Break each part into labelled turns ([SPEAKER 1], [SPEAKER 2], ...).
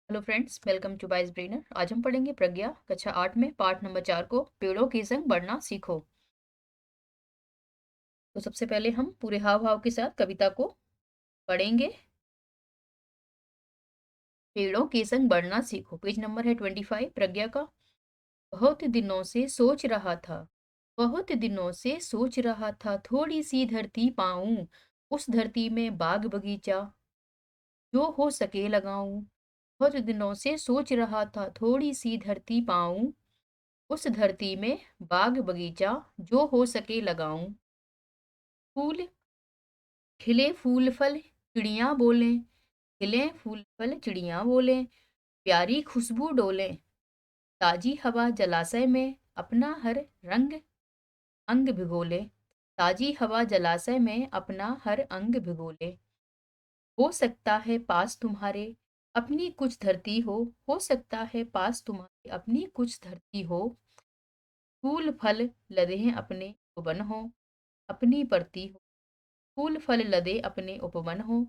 [SPEAKER 1] Hello friends, welcome to बाइस brainer. आज हम पढ़ेंगे प्रज्ञा कक्षा 8 में पाठ नंबर 4 को पेड़ों के संग बढ़ना सीखो। तो सबसे पहले हम पूरे हाव भाव के साथ कविता को पढ़ेंगे। पेड़ों के संग बढ़ना सीखो, पेज नंबर है 25 प्रज्ञा का। बहुत दिनों से सोच रहा था, बहुत दिनों से सोच रहा था, थोड़ी सी धरती पाऊं, उस धरती में बाग बगीचा जो हो सके लगाऊं। बहुत दिनों से सोच रहा था, थोड़ी सी धरती पाऊं, उस धरती में बाग बगीचा जो हो सके लगाऊं। फूल खिले, फूल फल चिड़िया बोले, खिले फूल फल चिड़िया बोले, प्यारी खुशबू डोले, ताजी हवा जलाशय में अपना हर रंग अंग भिगोले, ताजी हवा जलाशय में अपना हर अंग भिगोले। हो सकता है पास तुम्हारे अपनी कुछ धरती हो सकता है पास तुम्हारे अपनी कुछ धरती हो, फूल फल लदे हैं अपने उपवन हो, अपनी परती हो, फूल फल लदे अपने उपवन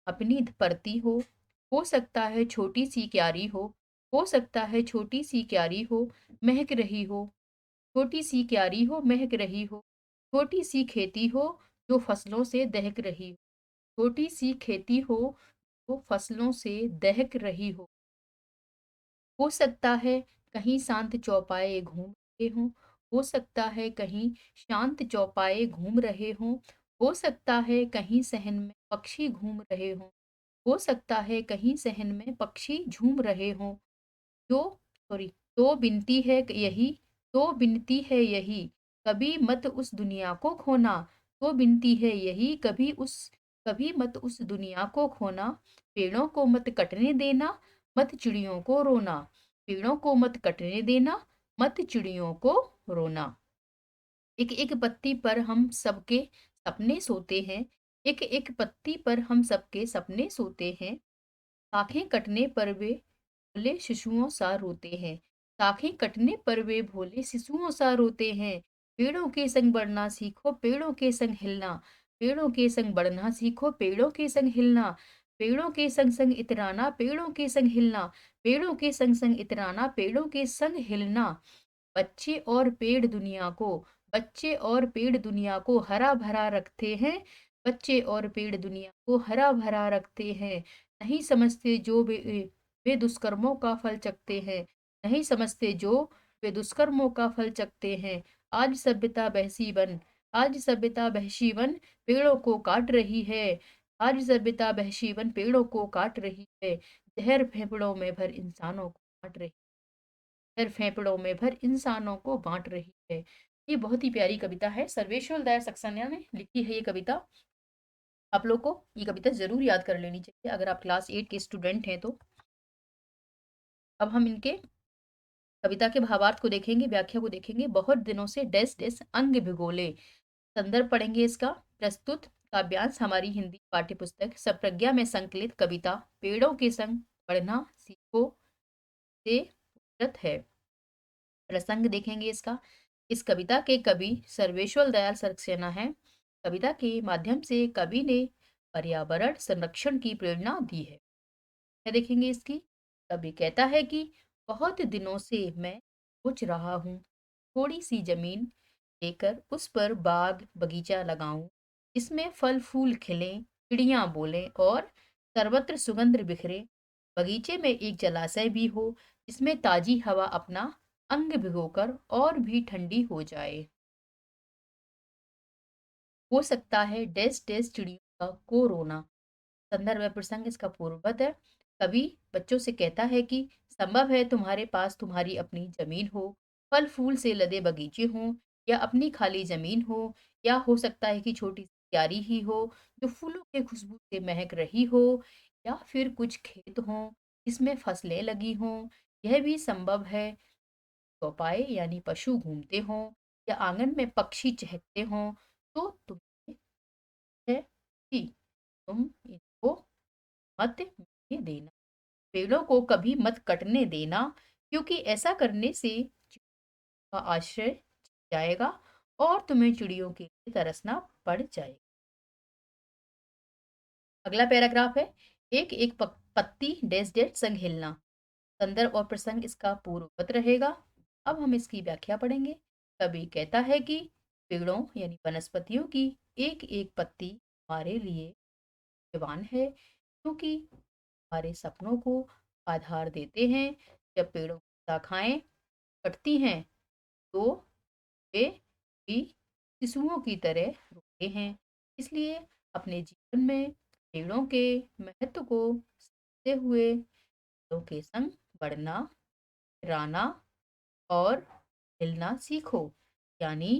[SPEAKER 1] अपनी परती हो सकता है छोटी सी क्यारी हो सकता है छोटी सी क्यारी हो, महक रही हो, छोटी सी क्यारी हो महक रही हो, छोटी सी खेती हो जो फसलों से दहक रही हो, छोटी सी खेती हो जो फसलों से दहक रही हो सकता है कहीं शांत चौपाए घूम रहे हों, हो सकता है कहीं शांत चौपाए घूम रहे हों, हो सकता है कहीं सहन में पक्षी घूम रहे हों, हो सकता है कहीं सहन में पक्षी झूम रहे हों। जो सॉरी तो बिनती है यही, तो बिनती है यही, कभी मत उस दुनिया को खोना, तो बिनती है यही, कभी मत उस दुनिया को खोना। पेड़ों को मत कटने देना, मत चिड़ियों को रोना, पेड़ों को मत कटने देना, मत चिड़ियों को रोना। एक एक पत्ती पर हम सबके सपने सोते हैं, एक एक पत्ती पर हम सबके सपने सोते हैं, आंखें कटने पर वे भोले शिशुओं सा रोते हैं, शाखें कटने पर वे भोले शिशुओं सा रोते हैं। पेड़ों के संग बढ़ना सीखो, पेड़ों के संग हिलना, पेड़ों के संग बढ़ना सीखो, पेड़ों के संग हिलना, पेड़ों के संग संग इतराना, पेड़ों के संग हिलना, पेड़ों के संग संग इतराना, पेड़ों के संग हिलना। बच्चे और पेड़ दुनिया को, बच्चे और पेड़ दुनिया को हरा भरा रखते हैं, बच्चे और पेड़ दुनिया को हरा भरा रखते हैं। नहीं समझते जो वे दुष्कर्मों का फल चखते हैं, नहीं समझते जो वे दुष्कर्मों का फल चखते हैं। आज सभ्यता बहसी बन, आज सभ्यता बहसी बन पेड़ों को काट रही है, आज सभ्यता बहसी बन पेड़ों को काट रही है, जहर फेफड़ों में भर इंसानों को काट रही, जहर फेफड़ों में भर इंसानों को बांट रही है। ये बहुत ही प्यारी कविता है, सर्वेश्वर दयाल सक्सेना ने लिखी है ये कविता। आप लोग को ये कविता जरूर याद कर लेनी चाहिए अगर आप क्लास 8 के स्टूडेंट हैं तो। अब हम इनके कविता के भावार्थ को देखेंगे, व्याख्या को देखेंगे। बहुत दिनों से डैश डैश अंग भिगोले, संदर्भ पढ़ेंगे इसका। प्रस्तुत काव्यांश हमारी हिंदी पाठ्य पुस्तक सप्रज्ञा में संकलित कविता पेड़ों के संग पढ़ना सीखो से उद्धृत है। प्रसंग देखेंगे इसका। इस कविता के कवि सर्वेश्वर दयाल सक्सेना है। कविता के माध्यम से कवि ने पर्यावरण संरक्षण की प्रेरणा दी है। क्या देखेंगे इसकी। कवि कहता है कि बहुत दिनों से मैं सोच रहा हूँ, थोड़ी सी जमीन लेकर उस पर बाग बगीचा लगाऊं, इसमें फल फूल खिले, चिड़िया बोले और सर्वत्र सुगंध बिखरे, बगीचे में एक जलाशय भी हो जिसमें ताजी हवा अपना अंग भिगोकर और भी ठंडी हो जाए। हो सकता है डैश डैश चिड़ियों का को रोना। संदर्भ है प्रसंग इसका पूर्ववत है। कवि बच्चों से कहता है कि संभव है तुम्हारे पास तुम्हारी अपनी जमीन हो, फल फूल से लदे बगीचे हों, या अपनी खाली जमीन हो, या हो सकता है कि छोटी सी क्यारी ही हो जो फूलों के खुशबू से महक रही हो, या फिर कुछ खेत हों जिसमें फसलें लगी हों। यह भी संभव है चौपाए यानी पशु घूमते हों या आंगन में पक्षी चहकते हों, तो तुम्हें है कि तुम इनको मत मिटने देना, पेड़ों को कभी मत कटने देना, क्योंकि ऐसा करने से का आश्रय जाएगा और तुम्हें चिड़ियों के लिए तरसना पड़ जाएगा। अगला पैराग्राफ है। एक एक पत्ती डैश डैश संग हिलना। संदर्भ और प्रसंग इसका पूर्ववत रहेगा। अब हम इसकी व्याख्या पढ़ेंगे। कवि कहता है कि पेड़ों यानी वनस्पतियों की एक एक पत्ती हमारे लिए मूल्यवान है, क्योंकि हमारे सपनों को आधार देते हैं। जब पेड़ों की शाखाएं कटती हैं तो वे भी शिशुओं की तरह रोते हैं। इसलिए अपने जीवन में पेड़ों के महत्व को समझते हुए पेड़ों के संग बढ़ना, राना और हिलना सीखो। यानी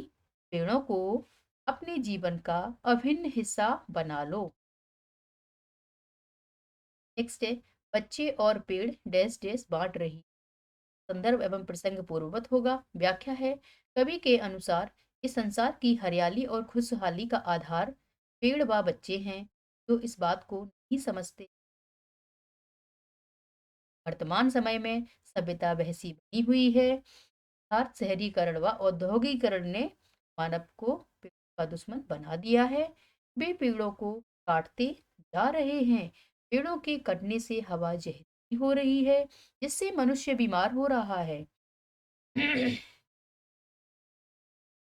[SPEAKER 1] पेड़ों को अपने जीवन का अभिन्न हिस्सा बना लो। नेक्स्ट है, बच्चे और पेड़ डैश डैश बांट रही। संदर्भ एवं प्रसंग पूर्ववत होगा। व्याख्या है, कवि के अनुसार इस संसार की हरियाली और खुशहाली का आधार पेड़ व बच्चे हैं, जो इस बात को नहीं समझते। वर्तमान समय में सभ्यता वैसी बनी हुई है, अर्थात शहरीकरण व औद्योगिकरण ने मानव को पेड़ों का दुश्मन बना दिया है। वे पेड़ों को काटते जा रहे हैं। पेड़ों के कटने से हवा जहरीली हो रही है, जिससे मनुष्य बीमार हो रहा है।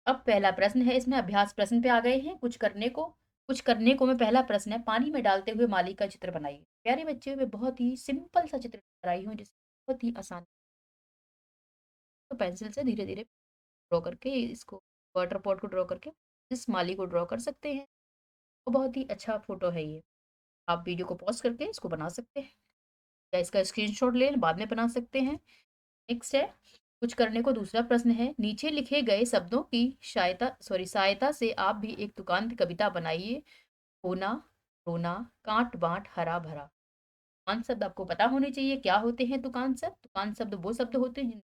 [SPEAKER 1] अब पहला प्रश्न है, इसमें अभ्यास प्रश्न पे आ गए हैं। कुछ करने को में पहला प्रश्न है, पानी में डालते हुए माली का चित्र बनाइए। प्यारे बच्चे, मैं बहुत ही सिंपल सा चित्र बनाई हूँ, जिसे बहुत ही आसान, तो पेंसिल से धीरे धीरे ड्रॉ करके इसको, वाटर पॉट को ड्रॉ करके इस माली को ड्रॉ कर सकते हैं। तो बहुत ही अच्छा फोटो है ये। आप वीडियो को पॉज करके इसको बना सकते हैं, या इसका स्क्रीनशॉट ले बाद में बना सकते हैं। नेक्स्ट है, कुछ करने को दूसरा प्रश्न है, नीचे लिखे गए शब्दों की सहायता से आप भी एक तुकांत कविता बनाइए। होना, रोना, काट बांट, हरा भरा। तुकांत शब्द आपको पता होने चाहिए क्या होते हैं। तुकांत शब्द, तुकांत शब्द वो शब्द होते हैं जिन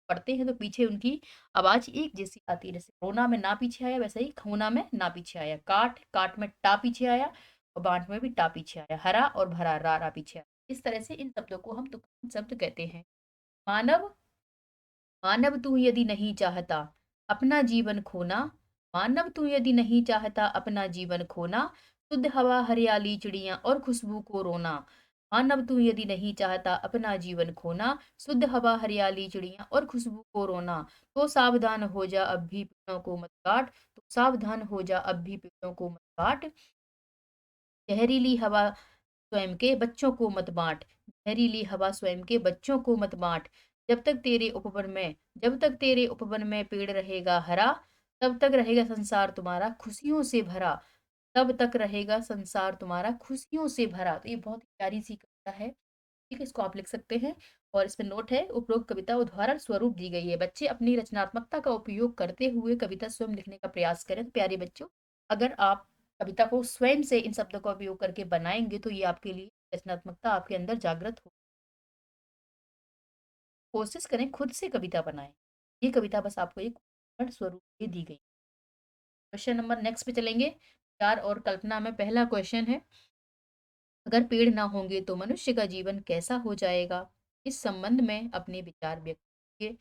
[SPEAKER 1] पढ़ते हैं तो पीछे उनकी आवाज एक जैसी आती है। जैसे रोना में ना पीछे आया, वैसे ही होना में ना पीछे आया। काट, काट में टा पीछे आया, और बांट में भी टा पीछे आया। हरा और भरा, रा रा पीछे आया। इस तरह से इन शब्दों को हम तुकांत शब्द कहते हैं। मानव, मानव तू यदि नहीं चाहता अपना जीवन खोना, मानव तू यदि नहीं चाहता अपना जीवन खोना, शुद्ध हवा, हरियाली, चिड़िया और खुशबू को रोना। मानव तू यदि नहीं चाहता अपना जीवन खोना, शुद्ध हवा, हरियाली, चिड़िया और खुशबू को रोना, तो सावधान हो जा अब भी पेड़ों को मत काट। तो सावधान हो जा अब भी पेड़ों को मत काट। जहरीली हवा स्वयं के बच्चों को मत बांट। जहरीली हवा स्वयं के बच्चों को मत बांट। जब तक तेरे उपवन में जब तक तेरे उपवन में पेड़ रहेगा हरा, तब तक रहेगा संसार तुम्हारा खुशियों से भरा। तब तक रहेगा संसार तुम्हारा खुशियों से भरा। तो ये बहुत ही प्यारी सी कविता है। ठीक है, इसको आप लिख सकते हैं। और इसमें नोट है, उपरोक्त कविता उदाहरण स्वरूप दी गई है। बच्चे अपनी रचनात्मकता का उपयोग करते हुए कविता स्वयं लिखने का प्रयास करें। तो प्यारे बच्चों, अगर आप कविता को स्वयं से इन शब्दों का उपयोग करके बनाएंगे तो ये आपके लिए रचनात्मकता आपके अंदर जागृत हो। कोशिश करें खुद से कविता बनाएं। ये कविता बस आपको एक उदाहरण स्वरूप ही दी गई। क्वेश्चन नंबर नेक्स्ट पे चलेंगे। प्यार और कल्पना में पहला क्वेश्चन है, अगर पेड़ ना होंगे तो मनुष्य का जीवन कैसा हो जाएगा। इस संबंध में अपने विचार व्यक्त कीजिए।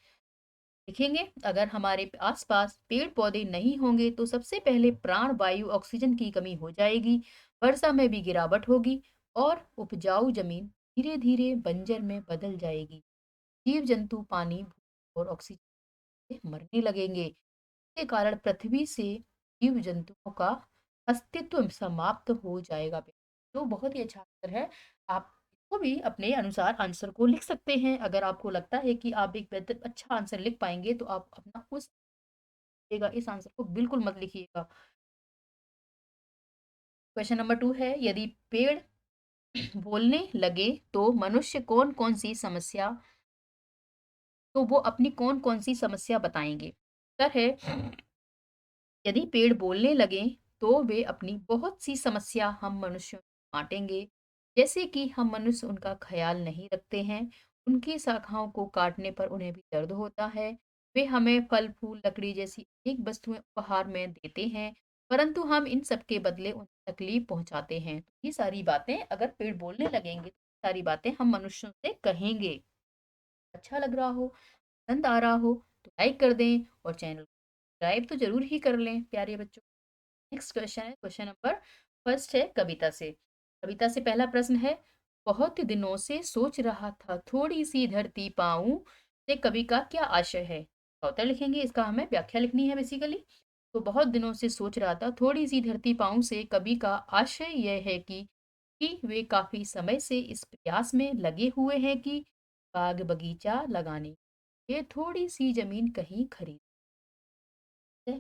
[SPEAKER 1] लिखेंगे, अगर हमारे आसपास पेड़ पौधे नहीं होंगे तो सबसे पहले प्राण वायु ऑक्सीजन की कमी हो जाएगी, वर्षा में भी गिरावट होगी और उपजाऊ जमीन धीरे धीरे बंजर में बदल जाएगी। जीव जंतु पानी, भूख और ऑक्सीजन से मरने लगेंगे। के कारण पृथ्वी से जीव जंतुओं का अस्तित्व समाप्त हो जाएगा। तो बहुत ही अच्छा आंसर है। आप इसको भी अपने अनुसार आंसर को लिख सकते हैं। अगर आपको लगता है कि आप एक बेहतर अच्छा आंसर लिख पाएंगे तो आप अपना उस लिखिएगा, इस आंसर को बिल्कुल मत लिखिएगा। क्वेश्चन नंबर 2 है, यदि पेड़ बोलने लगे तो मनुष्य कौन कौन सी समस्या तो वो अपनी कौन कौन सी समस्या बताएंगे। उत्तर है, यदि पेड़ बोलने लगे तो वे अपनी बहुत सी समस्या हम मनुष्यों को बांटेंगे। जैसे कि हम मनुष्य उनका ख्याल नहीं रखते हैं, उनकी शाखाओं को काटने पर उन्हें भी दर्द होता है। वे हमें फल फूल लकड़ी जैसी अनेक वस्तुएं उपहार में देते हैं, परंतु हम इन सब के बदले उन्हें तकलीफ पहुंचाते हैं। तो ये सारी बातें अगर पेड़ बोलने लगेंगे तो ये सारी बातें हम मनुष्यों से कहेंगे। अच्छा लग रहा हो, पसंद आ रहा हो तो लाइक कर दें और चैनल को सब्सक्राइब तो जरूर ही कर लें प्यारे बच्चों। नेक्स्ट क्वेश्चन है, क्वेश्चन नंबर फर्स्ट है कविता से। कविता से पहला प्रश्न है, बहुत दिनों से सोच रहा था थोड़ी सी धरती पाऊं से कवि का क्या आशय है। उत्तर लिखेंगे, इसका हमें व्याख्या लिखनी है बेसिकली। तो बहुत दिनों से सोच रहा था थोड़ी सी धरती पाऊं से कवि का आशय यह है कि वे काफी समय से इस प्रयास में लगे हुए हैं कि बाग बगीचा लगाने ये थोड़ी सी जमीन कहीं खरीद है।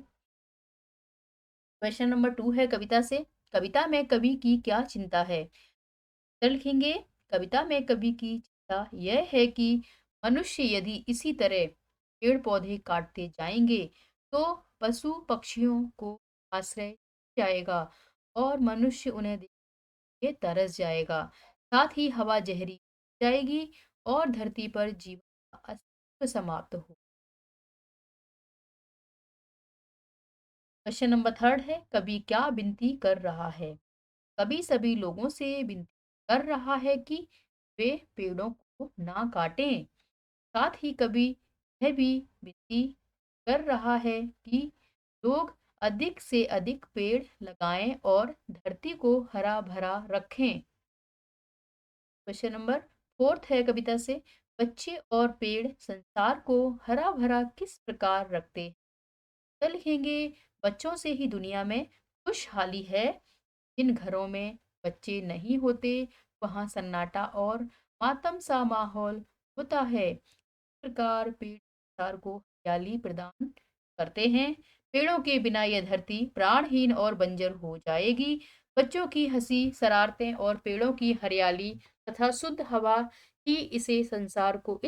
[SPEAKER 1] क्वेश्चन नंबर 2 है कविता से। कविता में कवि की क्या चिंता है। उत्तर लिखेंगे, कविता में कवि की चिंता यह है कि मनुष्य यदि इसी तरह पेड़ पौधे काटते जाएंगे तो पशु पक्षियों को आश्रय जाएगा और मनुष्य उन्हें देख के तरस जाएगा। साथ ही हवा जहरी हो जाएगी और धरती पर जीवन का अस्तित्व समाप्त हो। क्वेश्चन नंबर 3 है, कवि क्या विनती कर रहा है। कवि सभी लोगों से विनती कर रहा है कि वे पेड़ों को ना काटें। साथ ही कवि यह भी विनती कर रहा है कि लोग अधिक से अधिक पेड़ लगाएं और धरती को हरा भरा रखें। क्वेश्चन नंबर 4 है कविता से। बच्चे और पेड़ संसार को हरा भरा किस प्रकार रखते हैं। तो लिखेंगे, बच्चों से ही दुनिया में खुशहाली है। जिन घरों में बच्चे नहीं होते वहां सन्नाटा और मातम सा माहौल होता है। इस प्रकार पेड़ संसार को हरियाली प्रदान करते हैं। पेड़ों के बिना यह धरती प्राणहीन और बंजर हो जाएगी। बच्चों की हंसी शरारतें और पेड़ों की हरियाली तथा शुद्ध हवा ही इस संसार को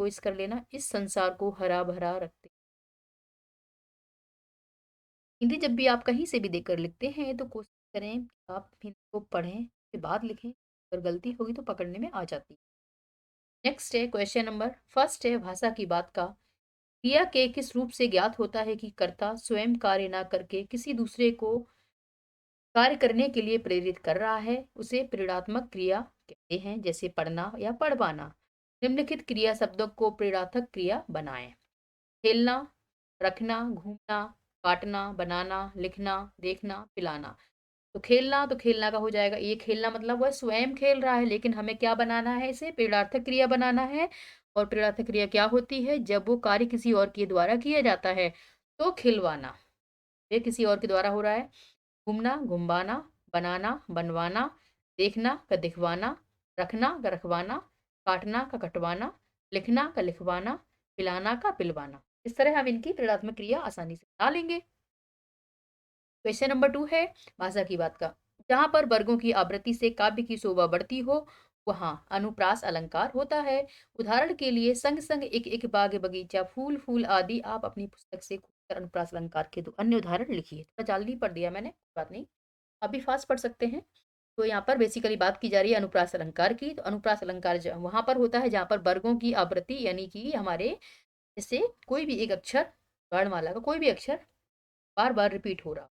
[SPEAKER 1] इस कर लेना इस संसार को हरा भरा रखते। हिंदी जब भी आप कहीं से भी देकर लिखते हैं तो कोशिश करें कि आप हिंदी को पढ़ें के बाद लिखें। अगर गलती होगी तो पकड़ने में आ जाती है। नेक्स्ट है क्वेश्चन नंबर फर्स्ट है भाषा की बात का। क्रिया के किस रूप से ज्ञात होता है कि कर्ता स्वयं कार्य ना करके किसी दूसरे को कार्य करने के लिए प्रेरित कर रहा है, उसे प्रेरणात्मक क्रिया कहते हैं, जैसे पढ़ना या पढ़ पाना। निम्नलिखित क्रिया शब्दों को प्रेरणात्मक क्रिया बनाएं। खेलना, रखना, घूमना, काटना, बनाना, लिखना, देखना, पिलाना। तो खेलना का हो जाएगा, ये खेलना मतलब वह स्वयं खेल रहा है लेकिन हमें क्या बनाना है, इसे प्रेरणार्थक क्रिया बनाना है। और प्रेरणार्थक क्रिया क्या होती है, जब वो कार्य किसी और के द्वारा किया जाता है। तो खिलवाना ये किसी और के द्वारा हो रहा है। घूमना, घुमवाना, बनाना, बनवाना, देखना का दिखवाना, रखना का रखवाना, काटना का कटवाना, लिखना का लिखवाना, पिलाना का पिलवाना। इस तरह हम इनकी प्रेरणात्मक क्रिया आसानी से बना लेंगे। क्वेश्चन नंबर 2 है भाषा की बात का। जहां पर वर्गों की आवृत्ति से काव्य की शोभा बढ़ती हो वहां अनुप्रास अलंकार होता है। उदाहरण के लिए संग संग एक एक बाग बगीचा फूल फूल आदि। आप अपनी पुस्तक से खुदकर अनुप्रास अलंकार के दो अन्य उदाहरण लिखिए। थोड़ा जल्दी पढ़ दिया मैंने, कोई बात नहीं, अभी फास्ट पढ़ सकते हैं। तो यहाँ पर बेसिकली बात की जा रही है अनुप्रास अलंकार की। तो अनुप्रास अलंकार वहां पर होता है जहां पर वर्गों की आवृत्ति यानी कि हमारे जैसे कोई भी एक अक्षर, वर्णमाला का कोई भी अक्षर बार बार रिपीट हो रहा,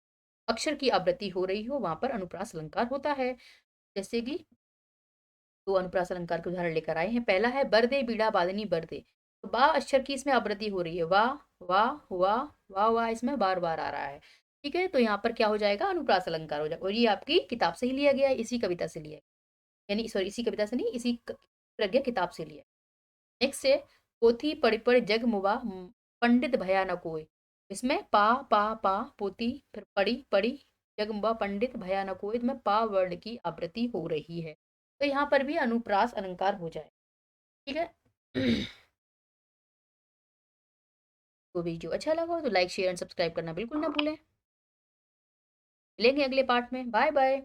[SPEAKER 1] अक्षर की आवृत्ति हो रही हो, वहां पर अनुप्रास अलंकार होता है। जैसे कि दो अनुप्रास अलंकार के उदाहरण लेकर आए हैं। पहला है बरदे बीड़ा बादनी बरदे। तो बा अक्षर की इसमें आवृत्ति हो रही है, वाह वाह वाह वाह वाह, इसमें बार बार आ रहा है। ठीक है, तो यहाँ पर क्या हो जाएगा, अनुप्रास अलंकार हो जाएगा। और ये आपकी किताब से ही लिया गया है, इसी कविता से लिया है। यानी सॉरी, इसी कविता से नहीं, इसी प्रज्ञा किताब से लिया है। नेक्स्ट है पोथी पढ़ी पढ़ जग मुवा पंडित भया न कोय। इसमें पा पोती, फिर पढ़ी पढ़ी, जग मुवा पंडित भया न कोय, इसमें पा वर्ण की आवृत्ति हो रही है। तो यहाँ पर भी अनुप्रास अलंकार हो जाए। ठीक है। तो वीडियो अच्छा लगा हो तो लाइक शेयर एंड सब्सक्राइब करना बिल्कुल ना भूलें। मिलेंगे अगले पार्ट में, बाय बाय।